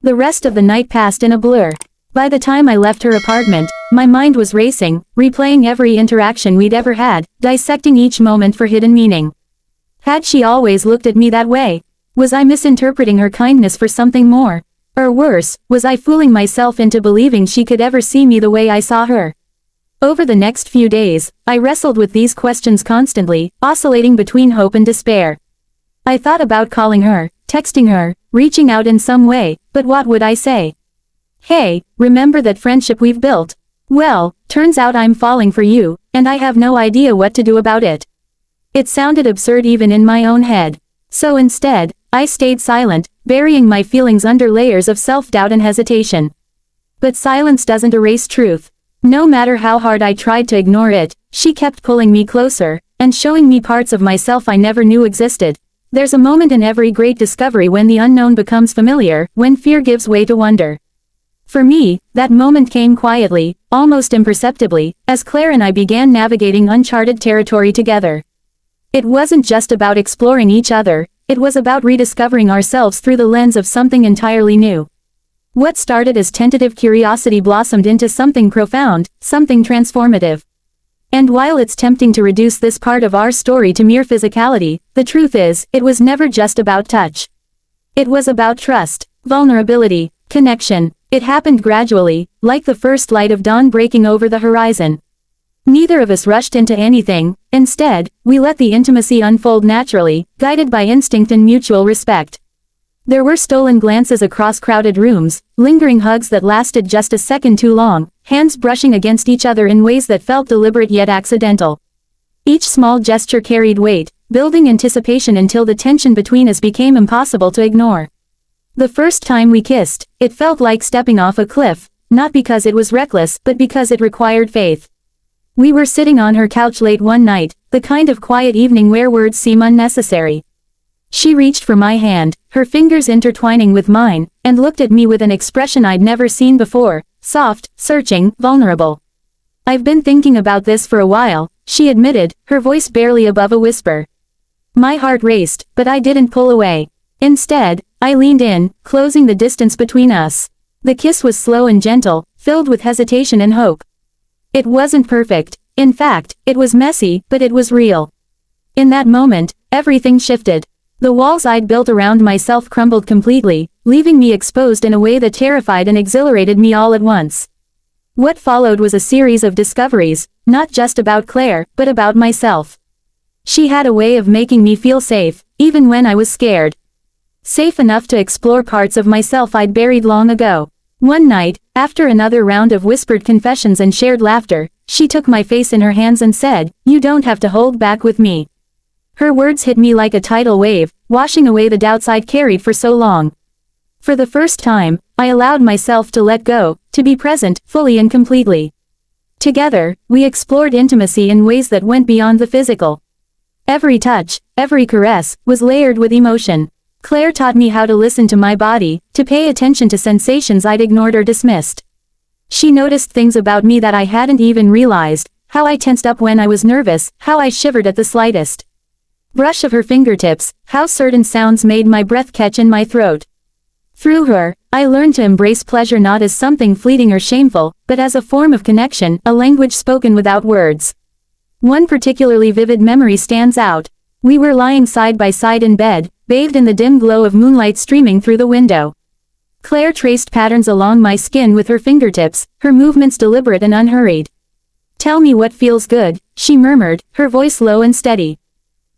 The rest of the night passed in a blur. By the time I left her apartment, my mind was racing, replaying every interaction we'd ever had, dissecting each moment for hidden meaning. Had she always looked at me that way? Was I misinterpreting her kindness for something more? Or worse, was I fooling myself into believing she could ever see me the way I saw her? Over the next few days, I wrestled with these questions constantly, oscillating between hope and despair. I thought about calling her, texting her, reaching out in some way, but what would I say? Hey, remember that friendship we've built? Well, turns out I'm falling for you, and I have no idea what to do about it. It sounded absurd even in my own head. So instead, I stayed silent, burying my feelings under layers of self-doubt and hesitation. But silence doesn't erase truth. No matter how hard I tried to ignore it, she kept pulling me closer, and showing me parts of myself I never knew existed. There's a moment in every great discovery when the unknown becomes familiar, when fear gives way to wonder. For me, that moment came quietly, almost imperceptibly, as Claire and I began navigating uncharted territory together. It wasn't just about exploring each other, it was about rediscovering ourselves through the lens of something entirely new. What started as tentative curiosity blossomed into something profound, something transformative. And while it's tempting to reduce this part of our story to mere physicality, the truth is, it was never just about touch. It was about trust, vulnerability, connection. It happened gradually, like the first light of dawn breaking over the horizon. Neither of us rushed into anything, instead, we let the intimacy unfold naturally, guided by instinct and mutual respect. There were stolen glances across crowded rooms, lingering hugs that lasted just a second too long, hands brushing against each other in ways that felt deliberate yet accidental. Each small gesture carried weight, building anticipation until the tension between us became impossible to ignore. The first time we kissed, it felt like stepping off a cliff, not because it was reckless, but because it required faith. We were sitting on her couch late one night, the kind of quiet evening where words seem unnecessary. She reached for my hand, her fingers intertwining with mine, and looked at me with an expression I'd never seen before, soft, searching, vulnerable. I've been thinking about this for a while, she admitted, her voice barely above a whisper. My heart raced, but I didn't pull away. Instead, I leaned in, closing the distance between us. The kiss was slow and gentle, filled with hesitation and hope. It wasn't perfect. In fact, it was messy, but it was real. In that moment, everything shifted. The walls I'd built around myself crumbled completely, leaving me exposed in a way that terrified and exhilarated me all at once. What followed was a series of discoveries, not just about Claire, but about myself. She had a way of making me feel safe, even when I was scared. Safe enough to explore parts of myself I'd buried long ago. One night, after another round of whispered confessions and shared laughter, she took my face in her hands and said, "You don't have to hold back with me." Her words hit me like a tidal wave, washing away the doubts I'd carried for so long. For the first time, I allowed myself to let go, to be present, fully and completely. Together, we explored intimacy in ways that went beyond the physical. Every touch, every caress, was layered with emotion. Claire taught me how to listen to my body, to pay attention to sensations I'd ignored or dismissed. She noticed things about me that I hadn't even realized, how I tensed up when I was nervous, how I shivered at the slightest brush of her fingertips, how certain sounds made my breath catch in my throat. Through her, I learned to embrace pleasure not as something fleeting or shameful, but as a form of connection, a language spoken without words. One particularly vivid memory stands out. We were lying side by side in bed, bathed in the dim glow of moonlight streaming through the window. Claire traced patterns along my skin with her fingertips, her movements deliberate and unhurried. "Tell me what feels good," she murmured, her voice low and steady.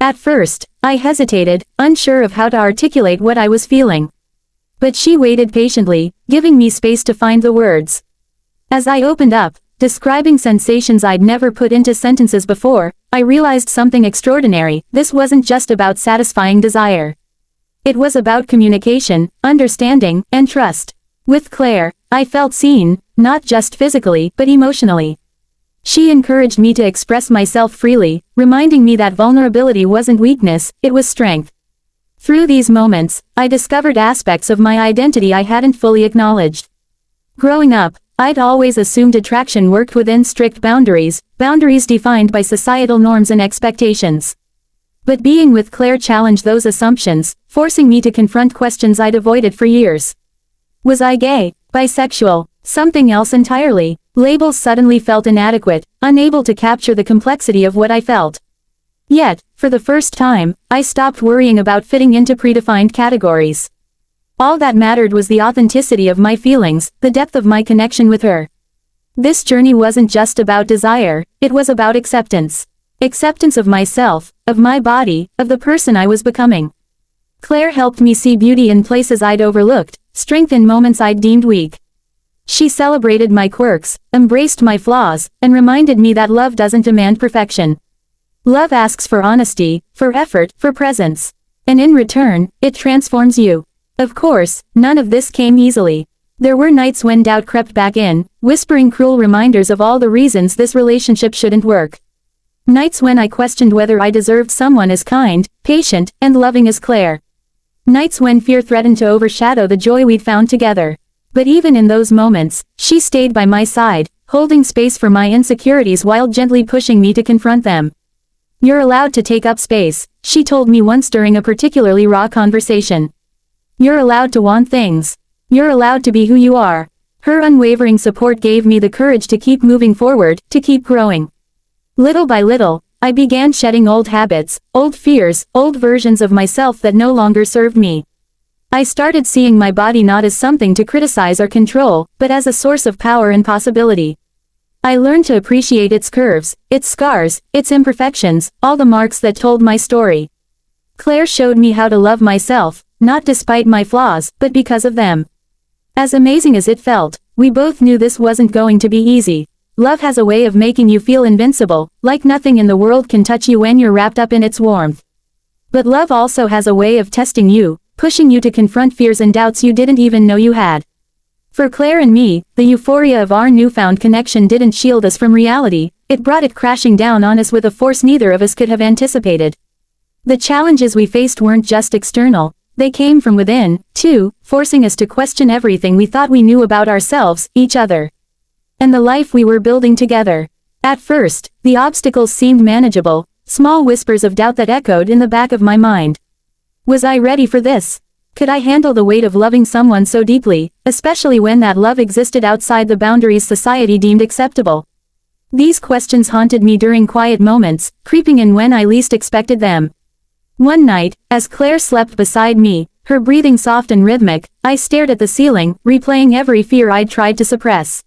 At first, I hesitated, unsure of how to articulate what I was feeling. But she waited patiently, giving me space to find the words. As I opened up, describing sensations I'd never put into sentences before, I realized something extraordinary. This wasn't just about satisfying desire. It was about communication, understanding, and trust. With Claire, I felt seen, not just physically, but emotionally. She encouraged me to express myself freely, reminding me that vulnerability wasn't weakness, it was strength. Through these moments, I discovered aspects of my identity I hadn't fully acknowledged. Growing up, I'd always assumed attraction worked within strict boundaries defined by societal norms and expectations. But being with Claire challenged those assumptions, forcing me to confront questions I'd avoided for years. Was I gay, bisexual, something else entirely? Labels suddenly felt inadequate, unable to capture the complexity of what I felt. Yet, for the first time, I stopped worrying about fitting into predefined categories. All that mattered was the authenticity of my feelings, the depth of my connection with her. This journey wasn't just about desire, it was about acceptance. Acceptance of myself, of my body, of the person I was becoming. Claire helped me see beauty in places I'd overlooked, strength in moments I'd deemed weak. She celebrated my quirks, embraced my flaws, and reminded me that love doesn't demand perfection. Love asks for honesty, for effort, for presence. And in return, it transforms you. Of course, none of this came easily. There were nights when doubt crept back in, whispering cruel reminders of all the reasons this relationship shouldn't work. Nights when I questioned whether I deserved someone as kind, patient, and loving as Claire. Nights when fear threatened to overshadow the joy we'd found together. But even in those moments, she stayed by my side, holding space for my insecurities while gently pushing me to confront them. "You're allowed to take up space," she told me once during a particularly raw conversation. "You're allowed to want things. You're allowed to be who you are." Her unwavering support gave me the courage to keep moving forward, to keep growing. Little by little, I began shedding old habits, old fears, old versions of myself that no longer served me. I started seeing my body not as something to criticize or control, but as a source of power and possibility. I learned to appreciate its curves, its scars, its imperfections, all the marks that told my story. Claire showed me how to love myself, not despite my flaws, but because of them. As amazing as it felt, we both knew this wasn't going to be easy. Love has a way of making you feel invincible, like nothing in the world can touch you when you're wrapped up in its warmth. But love also has a way of testing you, pushing you to confront fears and doubts you didn't even know you had. For Claire and me, the euphoria of our newfound connection didn't shield us from reality, it brought it crashing down on us with a force neither of us could have anticipated. The challenges we faced weren't just external, they came from within, too, forcing us to question everything we thought we knew about ourselves, each other, and the life we were building together. At first, the obstacles seemed manageable, small whispers of doubt that echoed in the back of my mind. Was I ready for this? Could I handle the weight of loving someone so deeply, especially when that love existed outside the boundaries society deemed acceptable? These questions haunted me during quiet moments, creeping in when I least expected them. One night, as Claire slept beside me, her breathing soft and rhythmic, I stared at the ceiling, replaying every fear I'd tried to suppress.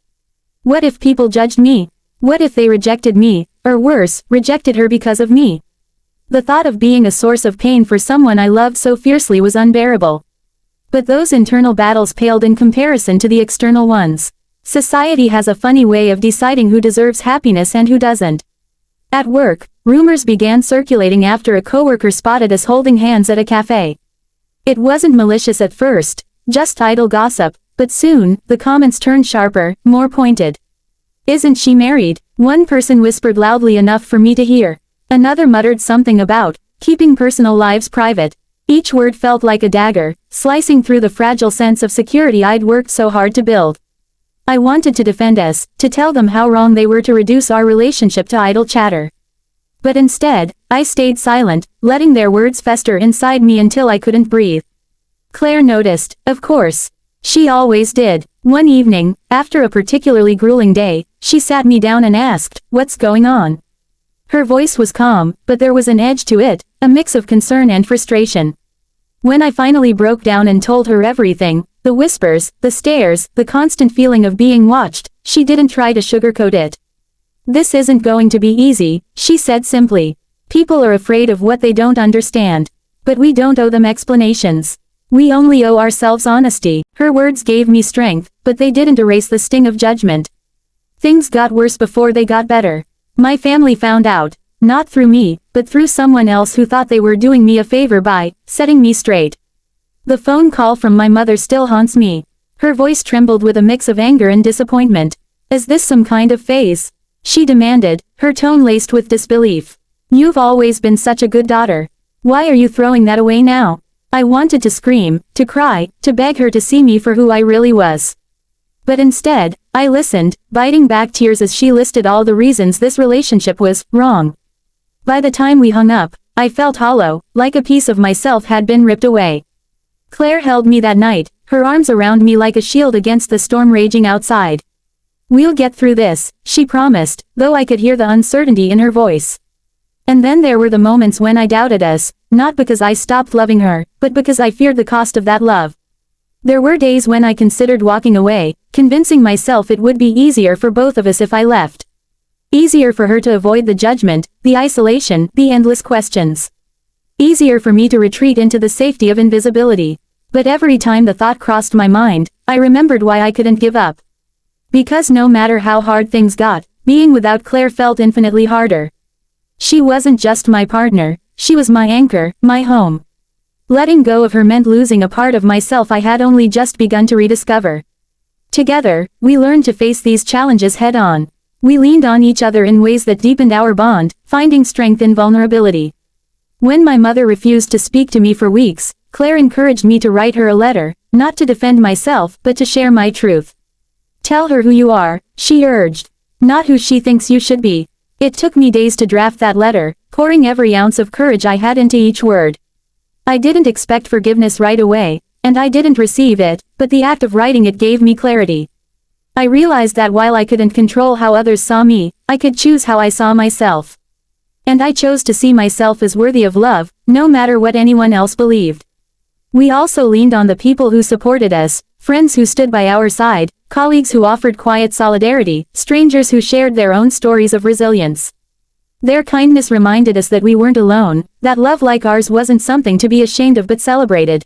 What if people judged me? What if they rejected me, or worse, rejected her because of me? The thought of being a source of pain for someone I loved so fiercely was unbearable. But those internal battles paled in comparison to the external ones. Society has a funny way of deciding who deserves happiness and who doesn't. At work, rumors began circulating after a coworker spotted us holding hands at a cafe. It wasn't malicious at first, just idle gossip, but soon, the comments turned sharper, more pointed. "Isn't she married?" One person whispered loudly enough for me to hear. Another muttered something about keeping personal lives private. Each word felt like a dagger, slicing through the fragile sense of security I'd worked so hard to build. I wanted to defend us, to tell them how wrong they were to reduce our relationship to idle chatter. But instead, I stayed silent, letting their words fester inside me until I couldn't breathe. Claire noticed, of course. She always did. One evening, after a particularly grueling day, she sat me down and asked, "What's going on?" Her voice was calm, but there was an edge to it, a mix of concern and frustration. When I finally broke down and told her everything, the whispers, the stares, the constant feeling of being watched, she didn't try to sugarcoat it. "This isn't going to be easy," she said simply. "People are afraid of what they don't understand. But we don't owe them explanations. We only owe ourselves honesty." Her words gave me strength, but they didn't erase the sting of judgment. Things got worse before they got better. My family found out, not through me, but through someone else who thought they were doing me a favor by setting me straight. The phone call from my mother still haunts me. Her voice trembled with a mix of anger and disappointment. "Is this some kind of phase?" she demanded, her tone laced with disbelief. "You've always been such a good daughter. Why are you throwing that away now?" I wanted to scream, to cry, to beg her to see me for who I really was. But instead, I listened, biting back tears as she listed all the reasons this relationship was wrong. By the time we hung up, I felt hollow, like a piece of myself had been ripped away. Claire held me that night, her arms around me like a shield against the storm raging outside. "We'll get through this," she promised, though I could hear the uncertainty in her voice. And then there were the moments when I doubted us, not because I stopped loving her, but because I feared the cost of that love. There were days when I considered walking away, convincing myself it would be easier for both of us if I left. Easier for her to avoid the judgment, the isolation, the endless questions. Easier for me to retreat into the safety of invisibility. But every time the thought crossed my mind, I remembered why I couldn't give up. Because no matter how hard things got, being without Claire felt infinitely harder. She wasn't just my partner, she was my anchor, my home. Letting go of her meant losing a part of myself I had only just begun to rediscover. Together, we learned to face these challenges head-on. We leaned on each other in ways that deepened our bond, finding strength in vulnerability. When my mother refused to speak to me for weeks, Claire encouraged me to write her a letter, not to defend myself, but to share my truth. "Tell her who you are," she urged. "Not who she thinks you should be." It took me days to draft that letter, pouring every ounce of courage I had into each word. I didn't expect forgiveness right away, and I didn't receive it, but the act of writing it gave me clarity. I realized that while I couldn't control how others saw me, I could choose how I saw myself. And I chose to see myself as worthy of love, no matter what anyone else believed. We also leaned on the people who supported us, friends who stood by our side, colleagues who offered quiet solidarity, strangers who shared their own stories of resilience. Their kindness reminded us that we weren't alone, that love like ours wasn't something to be ashamed of but celebrated.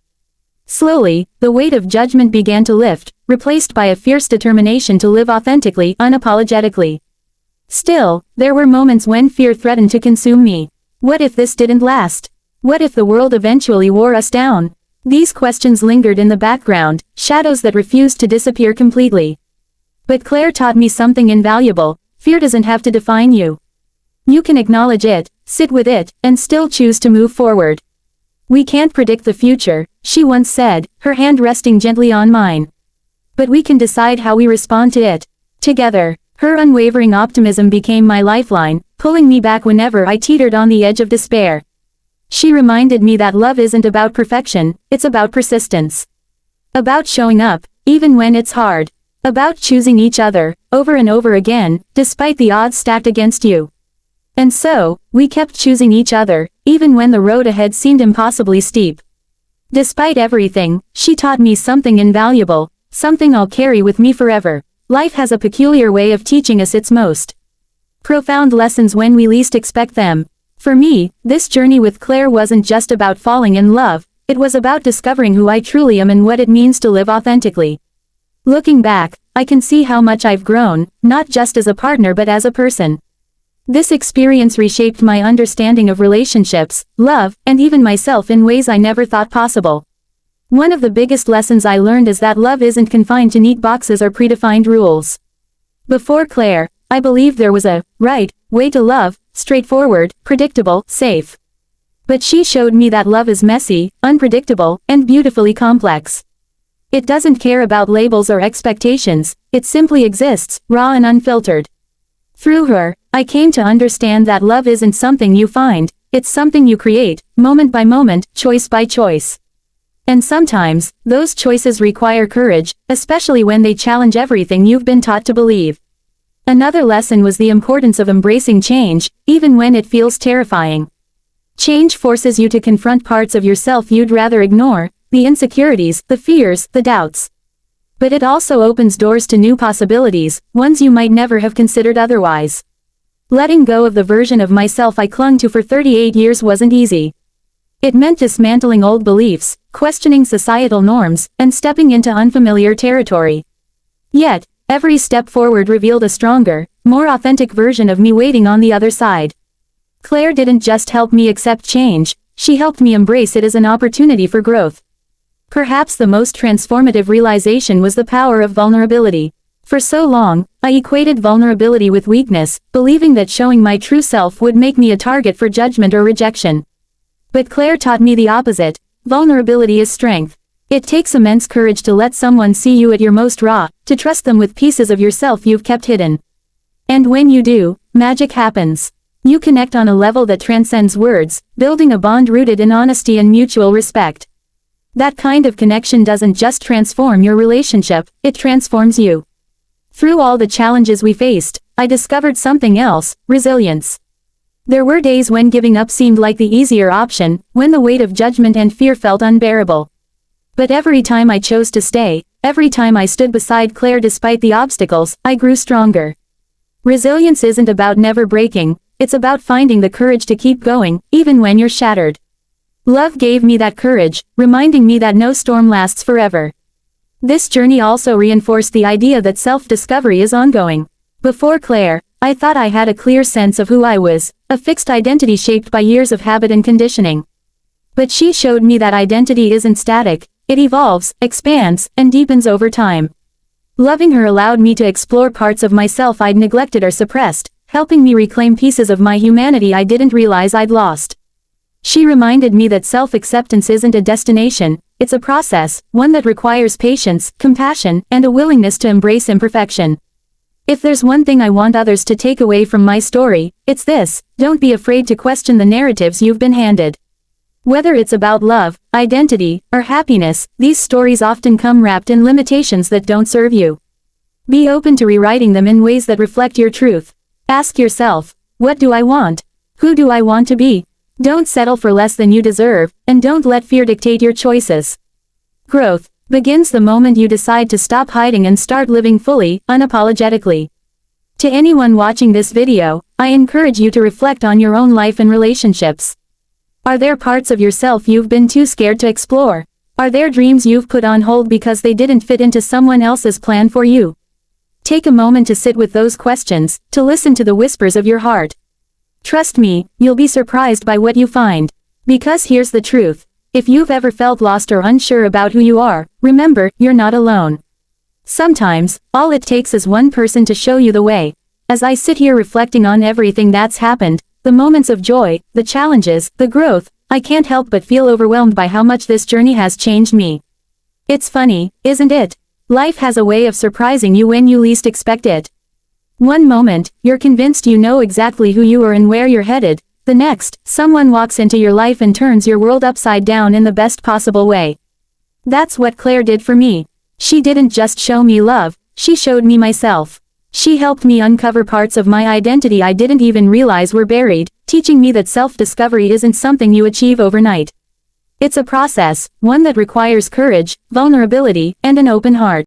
Slowly, the weight of judgment began to lift, replaced by a fierce determination to live authentically, unapologetically. Still, there were moments when fear threatened to consume me. What if this didn't last? What if the world eventually wore us down? These questions lingered in the background, shadows that refused to disappear completely. But Claire taught me something invaluable: fear doesn't have to define you. You can acknowledge it, sit with it, and still choose to move forward. "We can't predict the future," she once said, her hand resting gently on mine. "But we can decide how we respond to it. Together." Her unwavering optimism became my lifeline, pulling me back whenever I teetered on the edge of despair. She reminded me that love isn't about perfection, it's about persistence. About showing up, even when it's hard. About choosing each other, over and over again, despite the odds stacked against you. And so, we kept choosing each other, even when the road ahead seemed impossibly steep. Despite everything, she taught me something invaluable, something I'll carry with me forever. Life has a peculiar way of teaching us its most profound lessons when we least expect them. For me, this journey with Claire wasn't just about falling in love, it was about discovering who I truly am and what it means to live authentically. Looking back, I can see how much I've grown, not just as a partner but as a person. This experience reshaped my understanding of relationships, love, and even myself in ways I never thought possible. One of the biggest lessons I learned is that love isn't confined to neat boxes or predefined rules. Before Claire, I believed there was a right way to love, straightforward, predictable, safe. But she showed me that love is messy, unpredictable, and beautifully complex. It doesn't care about labels or expectations, it simply exists, raw and unfiltered. Through her, I came to understand that love isn't something you find, it's something you create, moment by moment, choice by choice. And sometimes, those choices require courage, especially when they challenge everything you've been taught to believe. Another lesson was the importance of embracing change, even when it feels terrifying. Change forces you to confront parts of yourself you'd rather ignore, the insecurities, the fears, the doubts. But it also opens doors to new possibilities, ones you might never have considered otherwise. Letting go of the version of myself I clung to for 38 years wasn't easy. It meant dismantling old beliefs, questioning societal norms, and stepping into unfamiliar territory. Yet, every step forward revealed a stronger, more authentic version of me waiting on the other side. Claire didn't just help me accept change, she helped me embrace it as an opportunity for growth. Perhaps the most transformative realization was the power of vulnerability. For so long, I equated vulnerability with weakness, believing that showing my true self would make me a target for judgment or rejection. But Claire taught me the opposite: vulnerability is strength. It takes immense courage to let someone see you at your most raw, to trust them with pieces of yourself you've kept hidden. And when you do, magic happens. You connect on a level that transcends words, building a bond rooted in honesty and mutual respect. That kind of connection doesn't just transform your relationship, it transforms you. Through all the challenges we faced, I discovered something else: resilience. There were days when giving up seemed like the easier option, when the weight of judgment and fear felt unbearable. But every time I chose to stay, every time I stood beside Claire despite the obstacles, I grew stronger. Resilience isn't about never breaking, it's about finding the courage to keep going, even when you're shattered. Love gave me that courage, reminding me that no storm lasts forever. This journey also reinforced the idea that self-discovery is ongoing. Before Claire, I thought I had a clear sense of who I was, a fixed identity shaped by years of habit and conditioning. But she showed me that identity isn't static, it evolves, expands, and deepens over time. Loving her allowed me to explore parts of myself I'd neglected or suppressed, helping me reclaim pieces of my humanity I didn't realize I'd lost. She reminded me that self-acceptance isn't a destination, it's a process, one that requires patience, compassion, and a willingness to embrace imperfection. If there's one thing I want others to take away from my story, it's this: don't be afraid to question the narratives you've been handed. Whether it's about love, identity, or happiness, these stories often come wrapped in limitations that don't serve you. Be open to rewriting them in ways that reflect your truth. Ask yourself, what do I want? Who do I want to be? Don't settle for less than you deserve, and don't let fear dictate your choices. Growth begins the moment you decide to stop hiding and start living fully, unapologetically. To anyone watching this video, I encourage you to reflect on your own life and relationships. Are there parts of yourself you've been too scared to explore? Are there dreams you've put on hold because they didn't fit into someone else's plan for you? Take a moment to sit with those questions, to listen to the whispers of your heart. Trust me, you'll be surprised by what you find. Because here's the truth: if you've ever felt lost or unsure about who you are, remember, you're not alone. Sometimes, all it takes is one person to show you the way. As I sit here reflecting on everything that's happened, the moments of joy, the challenges, the growth, I can't help but feel overwhelmed by how much this journey has changed me. It's funny, isn't it? Life has a way of surprising you when you least expect it. One moment, you're convinced you know exactly who you are and where you're headed. The next, someone walks into your life and turns your world upside down in the best possible way. That's what Claire did for me. She didn't just show me love, she showed me myself. She helped me uncover parts of my identity I didn't even realize were buried, teaching me that self-discovery isn't something you achieve overnight. It's a process, one that requires courage, vulnerability, and an open heart.